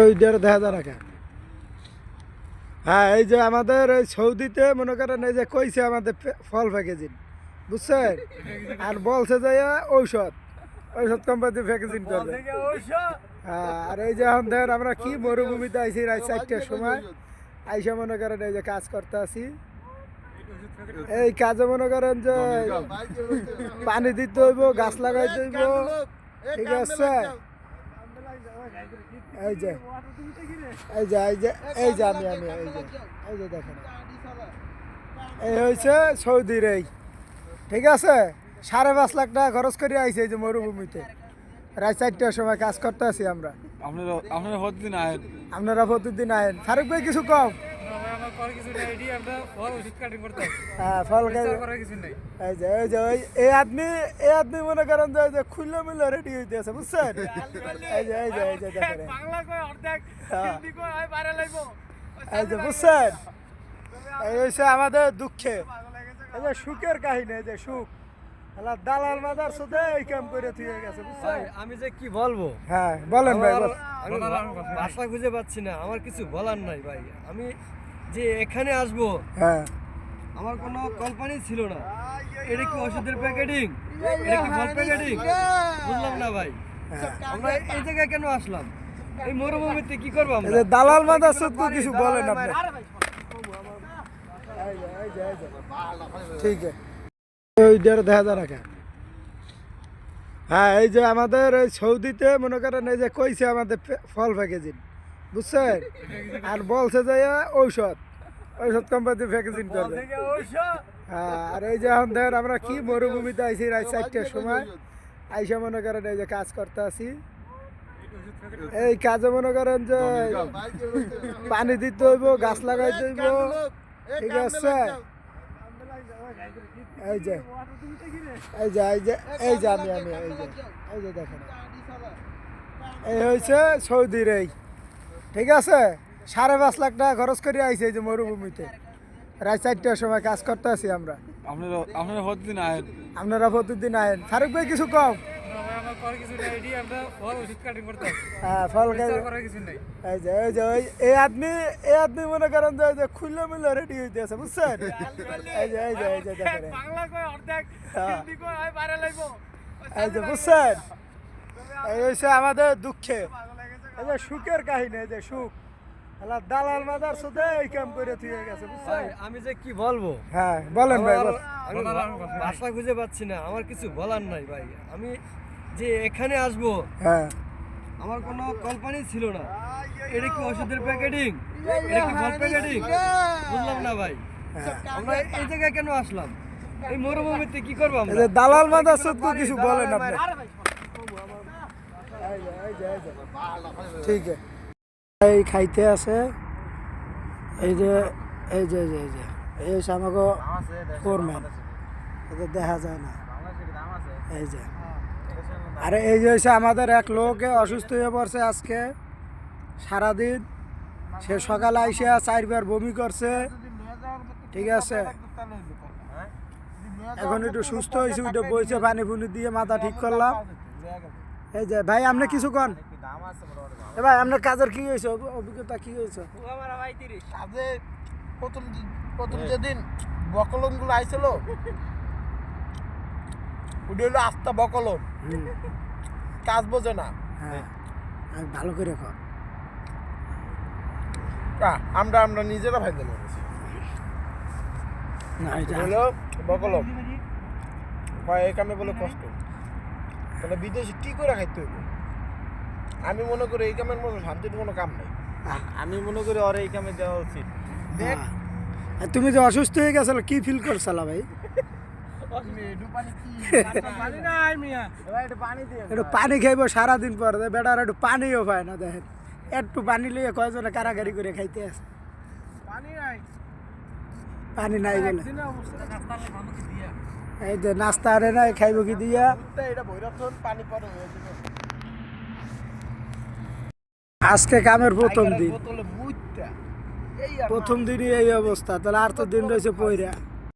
ওইটার দেখা যায় রাখা। হ্যাঁ, এই যে আমাদের এই সৌদিতে মনে করেন এই যে কইছে আমাদের ফল প্যাকেজিং, বুঝছেন? আর বলছে যে ঔষধ কোম্পানি প্যাকেজিং করবে। হ্যাঁ, আর এই যে এখন দেখেন আমরা কি মরুভূমিতে আইছি রাত 4টার সময় আইসা মনে করেন এই যে কাজ করতে আছি। এই কাজে মনে করেন যে পানি দিতে হইব, গাছ লাগাইতে হইব, ঠিক আছে? এই যে এই যে এই যে এই যে আমি এই যে দেখেন, এই হয়েছে সৌদির এই, ঠিক আছে? 5.5 লাখ টাকা খরচ করে আইছে এই যে মরুভূমিতে রাত 4টার সময় কাজ করতে আছি আমরা। আপনারা প্রতিদিন আয়েন। ফারুক ভাই কিছু কম। হ্যাঁ, ফল এই আদমি মনে করেন যে খুললে মিলে রেডি হইতে আছে, বুঝছেন? এই যে এই যে এই যে দেখেন, এই যে বুঝছেন, এই হচ্ছে আমাদের দুঃখে, এই যে সুখের কাহিনী, এই যে সুখ। দালাল মাদার সাথে এই কাম করে তুই গেছে, বুঝছেন? আমি যে কি বলবো। হ্যাঁ বলেন ভাই। ভাষা খুঁজে পাচ্ছি না, আমার কিছু বলার নাই ভাই। আমি যে এখানে আসবো, হ্যাঁ, আমার কোনো কল্পনাই ছিল না। এটা কি ওষুধের প্যাকেটিং, এটা কি ফল প্যাকেটিং, বুঝলাম না ভাই। আমরা এই জায়গায় কেন আসলাম? এই মরুভূমিতে কি করবো আমরা? দালাল মাদার সাথে কিছু বলেন আপনি। ঠিক আছে, ওইটার দেখা যায় রাখা। হ্যাঁ, এই যে আমাদের এই সৌদিতে মনে করেন এই যে কইছে আমাদের ফল প্যাকেজিং, বুঝছেন? আর বলছে যে ঔষধ কোম্পানি প্যাকেজিং করবে। হ্যাঁ, আর এই যে এখন দেখেন আমরা কি মরুভূমিতে আইছি রাত 4টার সময় আইসা মনে করেন এই যে কাজ করতে আছি। এই কাজে মনে করেন যে পানি দিতে হইব, গাছ লাগাইতে হইব, ঠিক আছে? এই যে এই যে এই যে এই যে আমি এই যে দেখেন, এই হয়েছে সৌদির এই, ঠিক আছে? 5.5 লাখ টাকা খরচ করে আইছে এই যে মরুভূমিতে রাত 4টার সময় কাজ করতে আছি আমরা। আপনারা প্রতিদিন আয়েন। ফারুক ভাই কিছু কম। হ্যাঁ, ফল এই যে এই যে এই আদমি মনে করেন যে খুললে মিলে রেডি হইতে আছে, বুঝছেন? এই যে এই যে এই যে দেখেন, এই যে বুঝছেন, এই হচ্ছে আমাদের দুঃখে, এই যে সুখের কাহিনী, এই যে সুখ। দালাল মাদার সাথে এই কাম করে তুই গেছে, বুঝছেন? আমি যে কি বলবো। হ্যাঁ বলেন ভাই। ভাষা খুঁজে পাচ্ছি না, আমার কিছু বলার নাই ভাই। আমি যে এখানে আসবো, হ্যাঁ, আমার কোনো কল্পনাই ছিল না। এটা কি ওষুধের প্যাকেটিং, এটা কি ফল প্যাকেটিং, বুঝলাম না ভাই। আমরা এই জায়গায় কেন আসলাম? এই মরুভূমিতে কি করবো আমরা? দালাল মাদার সাথে কিছু বলেন আপনি। ঠিক আছে, এই খাইতে আছে, এই যে এই যে এই যে এই যে এই হচ্ছে আমাকে ফোরম্যান, এদের দেখা যায় না। এই যে আরে এই যে হচ্ছে আমাদের এক লোক অসুস্থ হয়ে পড়ছে আজকে সারাদিন। সে সকালে আইসা 4বার বমি করছে, ঠিক আছে? এখন একটু সুস্থ হয়েছে, ওইটা বইছে, পানি ফুনি দিয়ে মাথা ঠিক করলাম। এই যে ভাই আপনি কিছু কন। ভাই আপনার কাজের কি হয়েছে, অভিজ্ঞতা কি হয়েছে? কাজে প্রথম যেদিন বকলম গুলো আইছিল, ওটা হলো আস্তা বকলম, কাজ বোঝে না। হ্যাঁ, ভালো করে কর। আমরা নিজেরা ভাই দিলাম হলো বকলম, এই কামে বলে কষ্ট, তাহলে বিদেশে কি করে খাইতে হইব? আমি মনে করি এই কামের মতো শান্তির কোনো কাম নাই। আমি মনে করি ওর এই কামে দেওয়া উচিত। দেখ তুমি যে অসুস্থ হয়ে গেছিল কি ফিল করছালা ভাই? একটু পানি খাইব সারাদিন পর, বেটার একটু পানিও পায় না। দেখেন একটু পানি লিয়ে কয়জনে কারাগারি করে খাইতে আছে। পানি নাই বলে এই যে নাস্তা আরে নাই, খাইব কি দিয়া? আজকে কামের প্রথম দিন, প্রথম দিনই এই অবস্থা, তাহলে আর তো দিন রয়েছে পয়রা।